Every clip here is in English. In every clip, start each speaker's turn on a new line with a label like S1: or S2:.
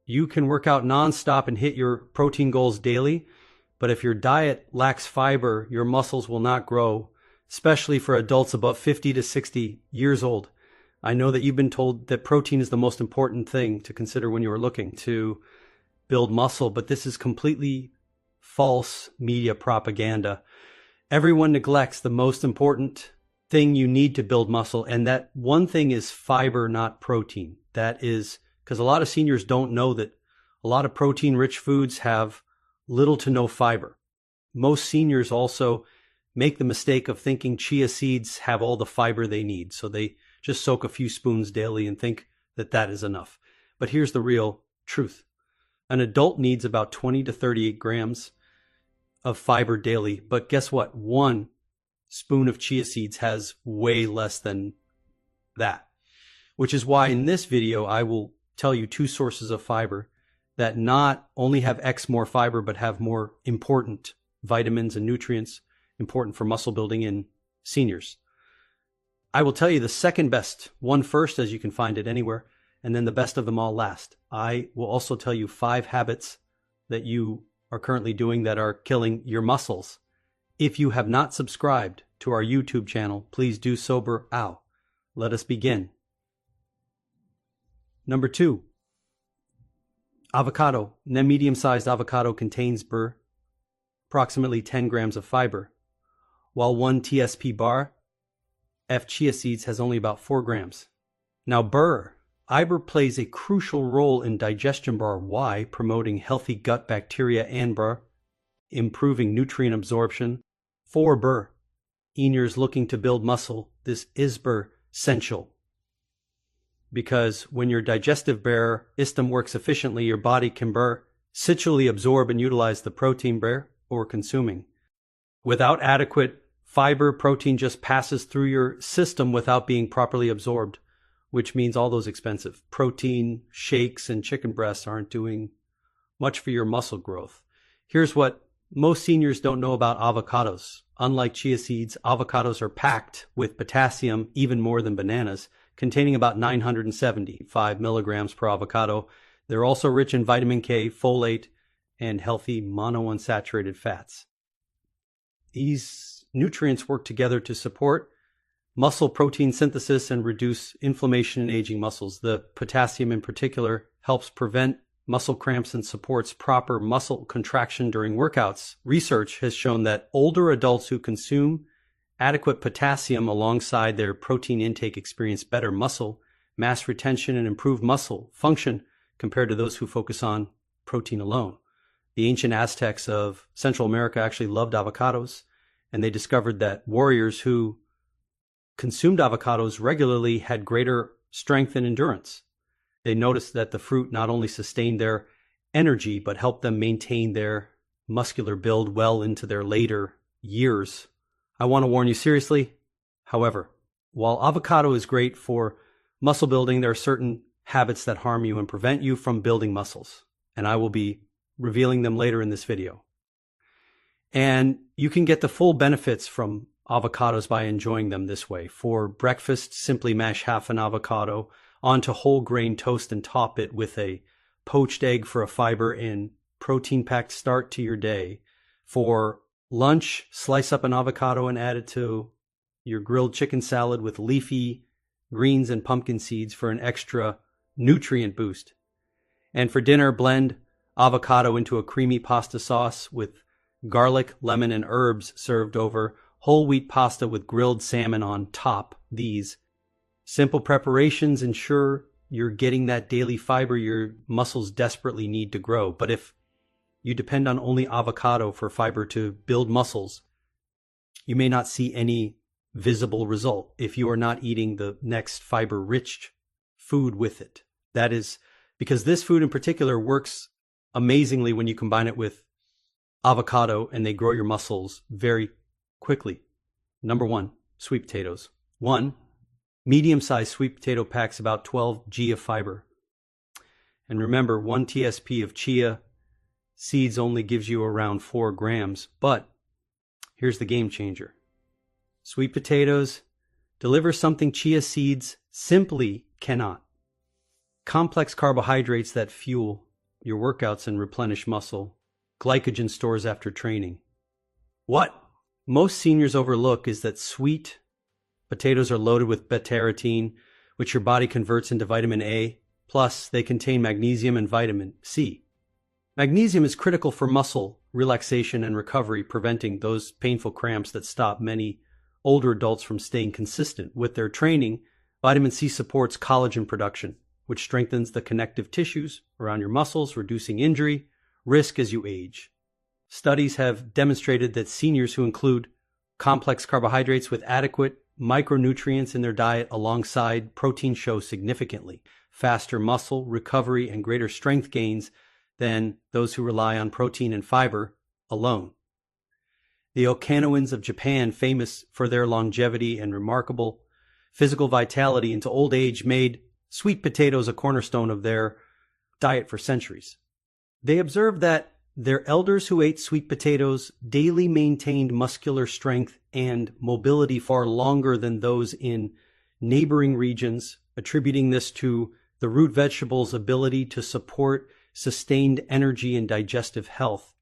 S1: You can work out nonstop and hit your protein goals daily, but if your diet lacks fiber, your muscles will not grow, especially for adults above 50 to 60 years old. I know that you've been told that protein is the most important thing to consider when you are looking to build muscle, but this is completely false media propaganda. Everyone neglects the most important thing you need to build muscle, and that one thing is fiber, not protein. That is because a lot of seniors don't know that a lot of protein-rich foods have little to no fiber. Most seniors also make the mistake of thinking chia seeds have all the fiber they need, so they just soak a few spoons daily and think that that is enough. But here's the real truth. An adult needs about 20 to 38 grams of fiber daily, but guess what? One spoon of chia seeds has way less than that, which is why in this video I will tell you two sources of fiber that not only have X more fiber, but have more important vitamins and nutrients important for muscle building in seniors. I will tell you the second best one first, as you can find it anywhere, and then the best of them all last. I will also tell you 5 habits that you are currently doing that are killing your muscles. If you have not subscribed to our YouTube channel, please do so. Let us begin. Number 2, avocado. A medium-sized avocado contains approximately 10 grams of fiber, while 1 TSP bar F chia seeds has only about 4 grams. Now Iber plays a crucial role in digestion bar. Why? Promoting healthy gut bacteria and improving nutrient absorption. 4 Seniors looking to build muscle. This is essential. Because when your digestive system works efficiently, your body can situally absorb and utilize the protein or consuming. Without adequate fiber, protein just passes through your system without being properly absorbed, which means all those expensive protein shakes and chicken breasts aren't doing much for your muscle growth. Here's what most seniors don't know about avocados. Unlike chia seeds, avocados are packed with potassium, even more than bananas, containing about 975 milligrams per avocado. They're also rich in vitamin K, folate, and healthy monounsaturated fats. These nutrients work together to support muscle protein synthesis and reduce inflammation in aging muscles. The potassium in particular helps prevent muscle cramps and supports proper muscle contraction during workouts. Research has shown that older adults who consume adequate potassium alongside their protein intake experience better muscle mass retention and improved muscle function compared to those who focus on protein alone. The ancient Aztecs of Central America actually loved avocados, and they discovered that warriors who consumed avocados regularly had greater strength and endurance. They noticed that the fruit not only sustained their energy, but helped them maintain their muscular build well into their later years. I want to warn you seriously. However, while avocado is great for muscle building, there are certain habits that harm you and prevent you from building muscles. And I will be revealing them later in this video. And you can get the full benefits from avocados by enjoying them this way. For breakfast, simply mash half an avocado onto whole grain toast and top it with a poached egg for a fiber and protein-packed start to your day. For lunch, slice up an avocado and add it to your grilled chicken salad with leafy greens and pumpkin seeds for an extra nutrient boost. And for dinner, blend avocado into a creamy pasta sauce with garlic, lemon, and herbs served over whole wheat pasta with grilled salmon on top. These simple preparations ensure you're getting that daily fiber your muscles desperately need to grow. But if you depend on only avocado for fiber to build muscles, you may not see any visible result if you are not eating the next fiber-rich food with it. That is because this food in particular works amazingly when you combine it with avocado, and they grow your muscles very quickly. Number 1, sweet potatoes. 1 medium-sized sweet potato packs about 12 g of fiber. And remember, 1 TSP of chia seeds only gives you around 4 grams. But here's the game changer. Sweet potatoes deliver something chia seeds simply cannot. Complex carbohydrates that fuel your workouts and replenish muscle, glycogen stores after training. What most seniors overlook is that sweet potatoes are loaded with beta-carotene, which your body converts into vitamin A, plus they contain magnesium and vitamin C. Magnesium is critical for muscle relaxation and recovery, preventing those painful cramps that stop many older adults from staying consistent with their training. Vitamin C supports collagen production, which strengthens the connective tissues around your muscles, reducing injury risk as you age. Studies have demonstrated that seniors who include complex carbohydrates with adequate micronutrients in their diet alongside protein show significantly faster muscle recovery and greater strength gains than those who rely on protein and fiber alone. The Okinawan's of Japan, famous for their longevity and remarkable physical vitality into old age, made sweet potatoes a cornerstone of their diet for centuries. They observed that their elders who ate sweet potatoes daily maintained muscular strength and mobility far longer than those in neighboring regions, attributing this to the root vegetable's ability to support sustained energy and digestive health.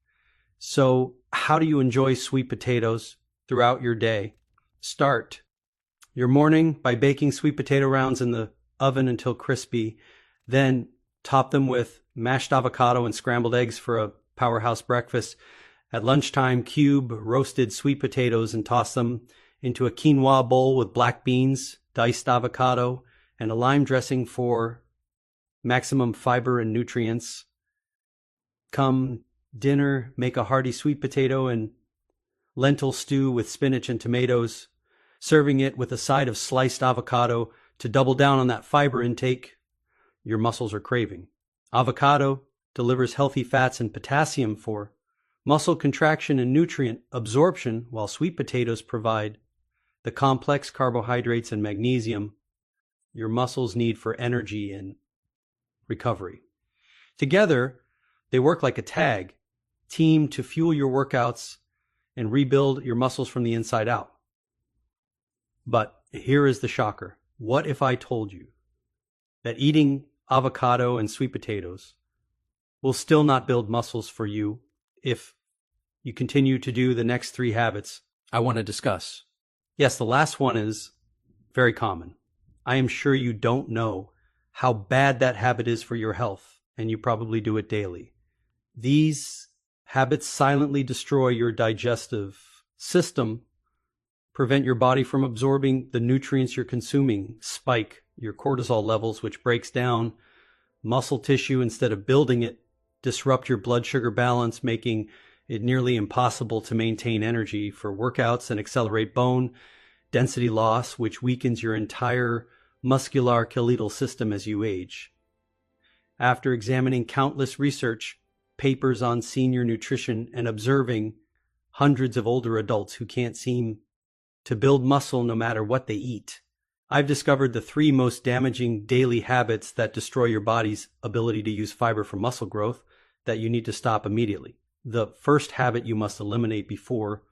S1: So, how do you enjoy sweet potatoes throughout your day? Start your morning by baking sweet potato rounds in the oven until crispy, then top them with mashed avocado and scrambled eggs for a powerhouse breakfast. At lunchtime, cube roasted sweet potatoes and toss them into a quinoa bowl with black beans, diced avocado, and a lime dressing for maximum fiber and nutrients. Come dinner, make a hearty sweet potato and lentil stew with spinach and tomatoes, serving it with a side of sliced avocado to double down on that fiber intake your muscles are craving. Avocado delivers healthy fats and potassium for muscle contraction and nutrient absorption, while sweet potatoes provide the complex carbohydrates and magnesium your muscles need for energy and recovery. Together, they work like a team to fuel your workouts and rebuild your muscles from the inside out. But here is the shocker. What if I told you that eating avocado and sweet potatoes will still not build muscles for you if you continue to do the next 3 habits I want to discuss? Yes, the last one is very common. I am sure you don't know how bad that habit is for your health, and you probably do it daily. These habits silently destroy your digestive system, prevent your body from absorbing the nutrients you're consuming, spike your cortisol levels, which breaks down muscle tissue instead of building it, disrupt your blood sugar balance, making it nearly impossible to maintain energy for workouts, and accelerate bone density loss, which weakens your entire musculoskeletal system as you age. After examining countless research papers on senior nutrition and observing hundreds of older adults who can't seem to build muscle no matter what they eat, I've discovered the 3 most damaging daily habits that destroy your body's ability to use fiber for muscle growth that you need to stop immediately. The first habit you must eliminate before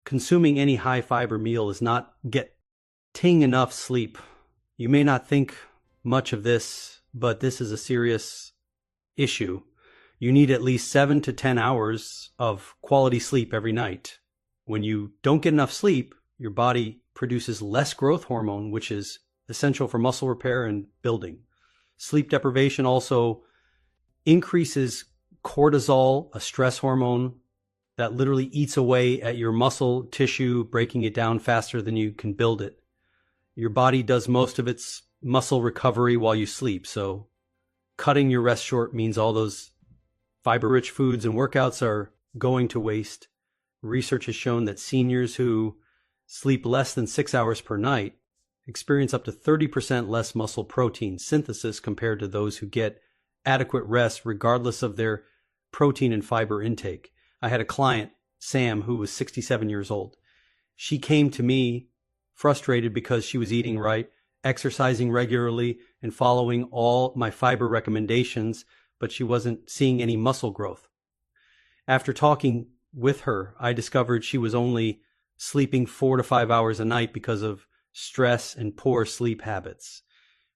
S1: consuming any high fiber meal is not getting enough sleep. You may not think much of this, but this is a serious issue. You need at least 7 to 10 hours of quality sleep every night. When you don't get enough sleep, your body produces less growth hormone, which is essential for muscle repair and building. Sleep deprivation also increases cortisol, a stress hormone that literally eats away at your muscle tissue, breaking it down faster than you can build it. Your body does most of its muscle recovery while you sleep, so cutting your rest short means all those fiber-rich foods and workouts are going to waste. Research has shown that seniors who sleep less than 6 hours per night experience up to 30% less muscle protein synthesis compared to those who get adequate rest regardless of their protein and fiber intake. I had a client, Sam, who was 67 years old. She came to me frustrated because she was eating right, exercising regularly, and following all my fiber recommendations, but she wasn't seeing any muscle growth. After talking with her, I discovered she was only sleeping 4 to 5 hours a night because of stress and poor sleep habits.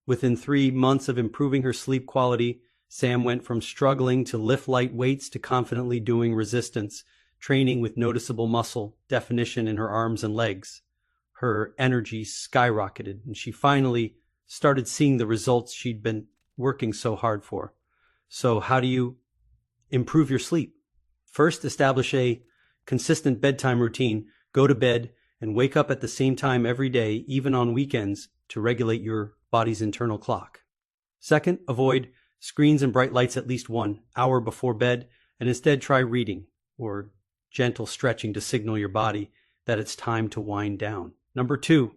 S1: Within 3 months of improving her sleep quality, Sam went from struggling to lift light weights to confidently doing resistance training with noticeable muscle definition in her arms and legs. Her energy skyrocketed, and she finally started seeing the results she'd been working so hard for. So how do you improve your sleep? First, establish a consistent bedtime routine. Go to bed and wake up at the same time every day, even on weekends, to regulate your body's internal clock. Second, avoid screens and bright lights at least 1 hour before bed, and instead try reading or gentle stretching to signal your body that it's time to wind down. Number 2,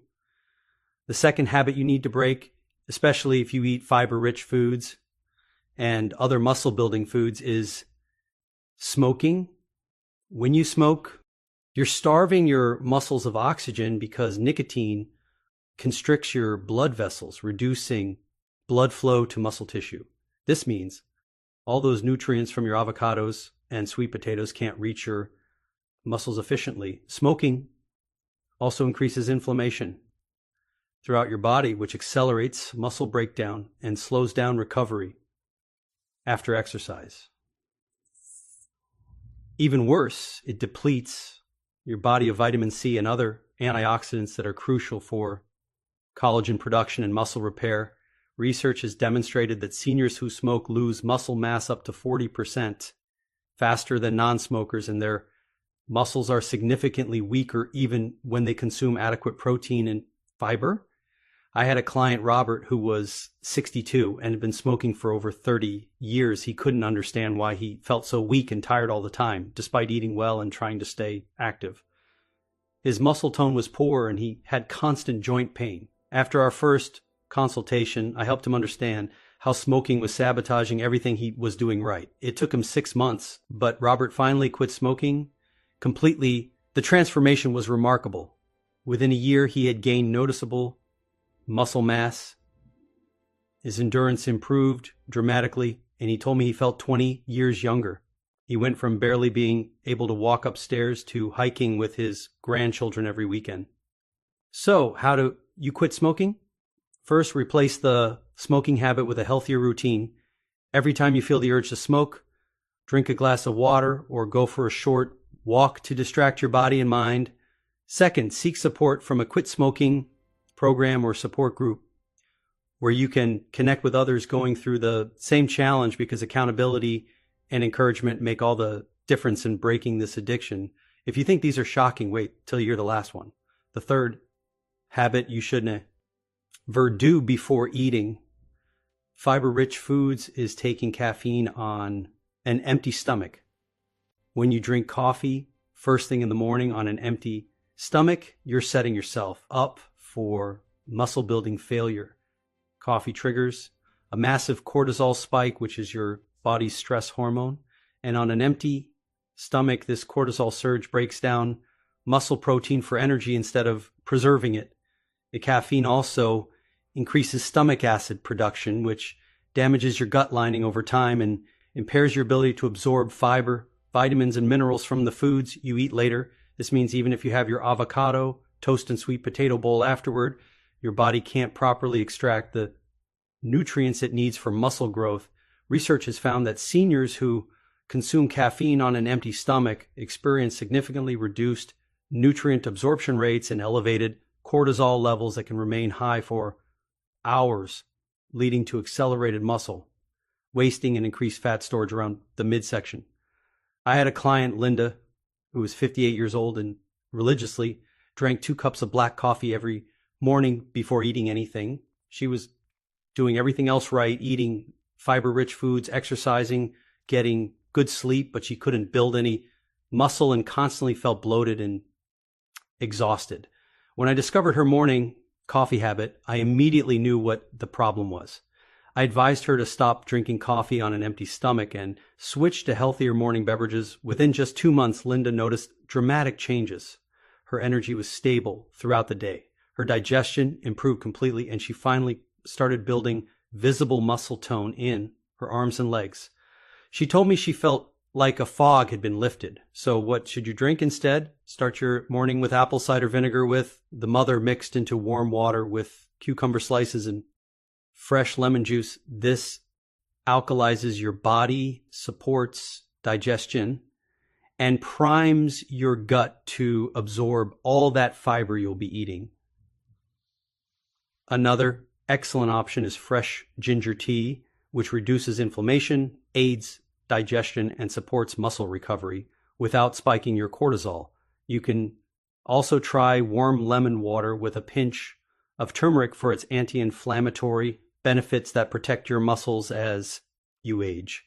S1: the second habit you need to break, especially if you eat fiber-rich foods and other muscle-building foods, is smoking. When you smoke, you're starving your muscles of oxygen because nicotine constricts your blood vessels, reducing blood flow to muscle tissue. This means all those nutrients from your avocados and sweet potatoes can't reach your muscles efficiently. Smoking also increases inflammation throughout your body, which accelerates muscle breakdown and slows down recovery after exercise. Even worse, it depletes your body of vitamin C and other antioxidants that are crucial for collagen production and muscle repair. Research has demonstrated that seniors who smoke lose muscle mass up to 40% faster than non-smokers, and their muscles are significantly weaker even when they consume adequate protein and fiber. I had a client, Robert, who was 62 and had been smoking for over 30 years. He couldn't understand why he felt so weak and tired all the time, despite eating well and trying to stay active. His muscle tone was poor and he had constant joint pain. After our first consultation, I helped him understand how smoking was sabotaging everything he was doing right. It took him 6 months, but Robert finally quit smoking completely. The transformation was remarkable. Within a year, he had gained noticeable muscle mass. His endurance improved dramatically, and he told me he felt 20 years younger. He went from barely being able to walk upstairs to hiking with his grandchildren every weekend. So, how do you quit smoking? First, replace the smoking habit with a healthier routine. Every time you feel the urge to smoke, drink a glass of water or go for a short walk to distract your body and mind. Second, seek support from a quit smoking program or support group where you can connect with others going through the same challenge, because accountability and encouragement make all the difference in breaking this addiction. If you think these are shocking, wait till you hear the last one. The third habit you shouldn't do before eating fiber-rich foods is taking caffeine on an empty stomach. When you drink coffee first thing in the morning on an empty stomach, you're setting yourself up for muscle building failure. Coffee triggers a massive cortisol spike, which is your body's stress hormone. And on an empty stomach, this cortisol surge breaks down muscle protein for energy instead of preserving it. The caffeine also increases stomach acid production, which damages your gut lining over time and impairs your ability to absorb fiber, vitamins, and minerals from the foods you eat later. This means even if you have your avocado, toast, and sweet potato bowl afterward, your body can't properly extract the nutrients it needs for muscle growth. Research has found that seniors who consume caffeine on an empty stomach experience significantly reduced nutrient absorption rates and elevated cortisol levels that can remain high for hours, leading to accelerated muscle wasting and increased fat storage around the midsection. I had a client, Linda, who was 58 years old and religiously drank 2 cups of black coffee every morning before eating anything. She was doing everything else right, eating fiber-rich foods, exercising, getting good sleep, but she couldn't build any muscle and constantly felt bloated and exhausted. When I discovered her morning coffee habit, I immediately knew what the problem was. I advised her to stop drinking coffee on an empty stomach and switch to healthier morning beverages. Within just 2 months, Linda noticed dramatic changes. Her energy was stable throughout the day. Her digestion improved completely, and she finally started building visible muscle tone in her arms and legs. She told me she felt like a fog had been lifted. So what should you drink instead? Start your morning with apple cider vinegar with the mother mixed into warm water with cucumber slices and fresh lemon juice. This alkalizes your body, supports digestion, and primes your gut to absorb all that fiber you'll be eating. Another excellent option is fresh ginger tea, which reduces inflammation, aids digestion, and supports muscle recovery without spiking your cortisol. You can also try warm lemon water with a pinch of turmeric for its anti-inflammatory benefits that protect your muscles as you age.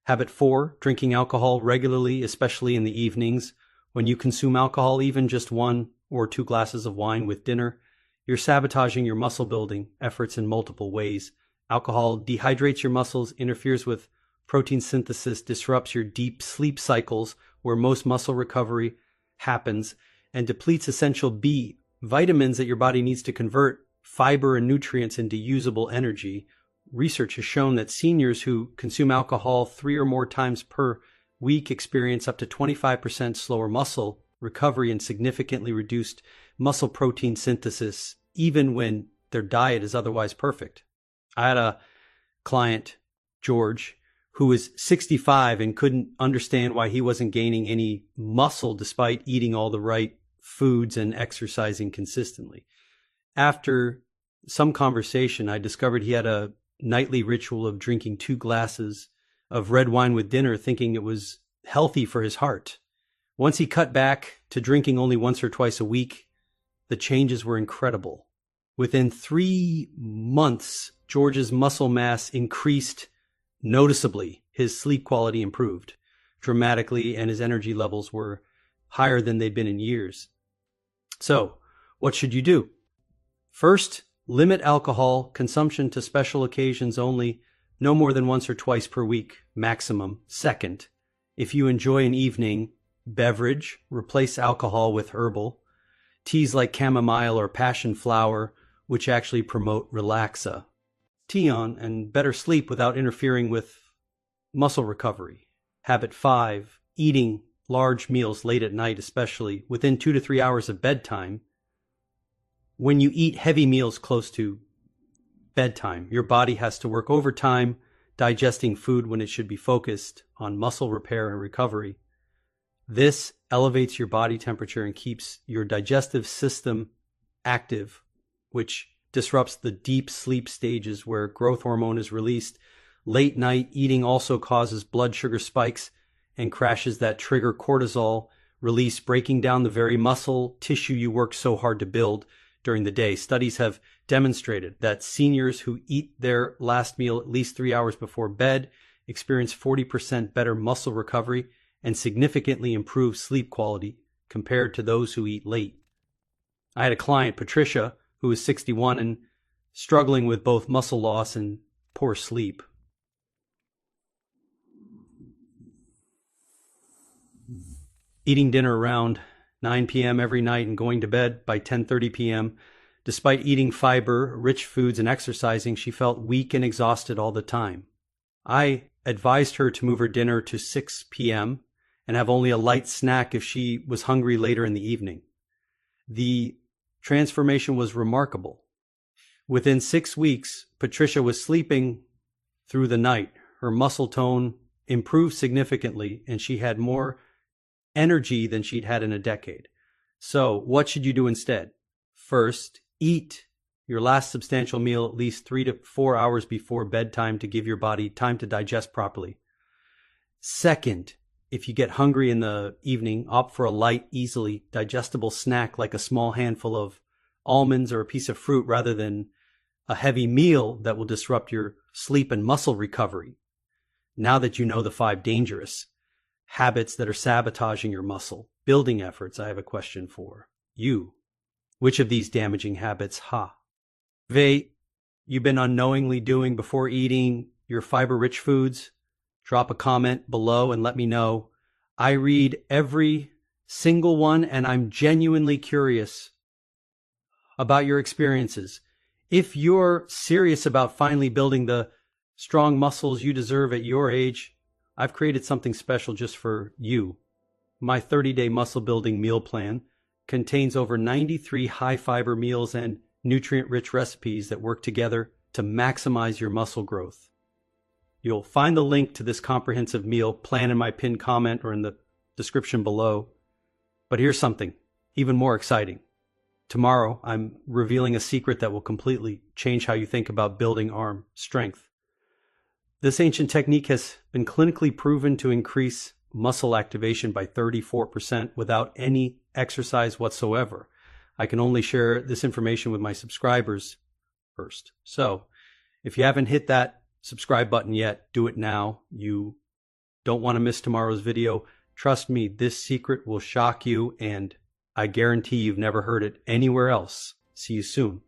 S1: Habit 4, drinking alcohol regularly, especially in the evenings. When you consume alcohol, even just 1 or 2 glasses of wine with dinner, you're sabotaging your muscle building efforts in multiple ways. Alcohol dehydrates your muscles, interferes with protein synthesis, disrupts your deep sleep cycles where most muscle recovery happens, and depletes essential B vitamins that your body needs to convert fiber and nutrients into usable energy. Research has shown that seniors who consume alcohol 3 or more times per week experience up to 25% slower muscle recovery and significantly reduced muscle protein synthesis, even when their diet is otherwise perfect. I had a client, George, who was 65 and couldn't understand why he wasn't gaining any muscle despite eating all the right foods and exercising consistently. After some conversation, I discovered he had a nightly ritual of drinking 2 glasses of red wine with dinner, thinking it was healthy for his heart. Once he cut back to drinking only once or twice a week, the changes were incredible. Within 3 months, George's muscle mass increased noticeably. His sleep quality improved dramatically, and his energy levels were higher than they'd been in years. So, what should you do? First, limit alcohol consumption to special occasions only, no more than once or twice per week, maximum. Second, if you enjoy an evening beverage, replace alcohol with herbal. Teas like chamomile or passion flower, which actually promote relaxa. Tea on and better sleep without interfering with muscle recovery. Habit 5, eating large meals late at night, especially within 2 to 3 hours of bedtime. When you eat heavy meals close to bedtime, your body has to work overtime digesting food when it should be focused on muscle repair and recovery. This elevates your body temperature and keeps your digestive system active, which disrupts the deep sleep stages where growth hormone is released. Late night eating also causes blood sugar spikes and crashes that trigger cortisol release, breaking down the very muscle tissue you work so hard to build during the day. Studies have demonstrated that seniors who eat their last meal at least 3 hours before bed experience 40% better muscle recovery and significantly improve sleep quality compared to those who eat late. I had a client, Patricia, who is 61 and struggling with both muscle loss and poor sleep. Eating dinner around 9 p.m. every night and going to bed by 10:30 p.m. Despite eating fiber, rich foods, and exercising, she felt weak and exhausted all the time. I advised her to move her dinner to 6 p.m. and have only a light snack if she was hungry later in the evening. The transformation was remarkable. Within 6 weeks, Patricia was sleeping through the night. Her muscle tone improved significantly, and she had more energy than she'd had in a decade. So, what should you do instead? First, eat your last substantial meal at least 3 to 4 hours before bedtime to give your body time to digest properly. Second, if you get hungry in the evening, opt for a light, easily digestible snack like a small handful of almonds or a piece of fruit rather than a heavy meal that will disrupt your sleep and muscle recovery. Now that you know the 5 dangerous habits that are sabotaging your muscle building efforts, I have a question for you. Which of these damaging habits you've been unknowingly doing before eating your fiber-rich foods? Drop a comment below and let me know. I read every single one, and I'm genuinely curious about your experiences. If you're serious about finally building the strong muscles you deserve at your age, I've created something special just for you. My 30-day muscle building meal plan contains over 93 high-fiber meals and nutrient-rich recipes that work together to maximize your muscle growth. You'll find the link to this comprehensive meal plan in my pinned comment or in the description below. But here's something even more exciting. Tomorrow, I'm revealing a secret that will completely change how you think about building arm strength. This ancient technique has been clinically proven to increase muscle activation by 34% without any exercise whatsoever. I can only share this information with my subscribers first. So, if you haven't hit that subscribe button yet, do it now. You don't want to miss tomorrow's video. Trust me, this secret will shock you, and I guarantee you've never heard it anywhere else. See you soon.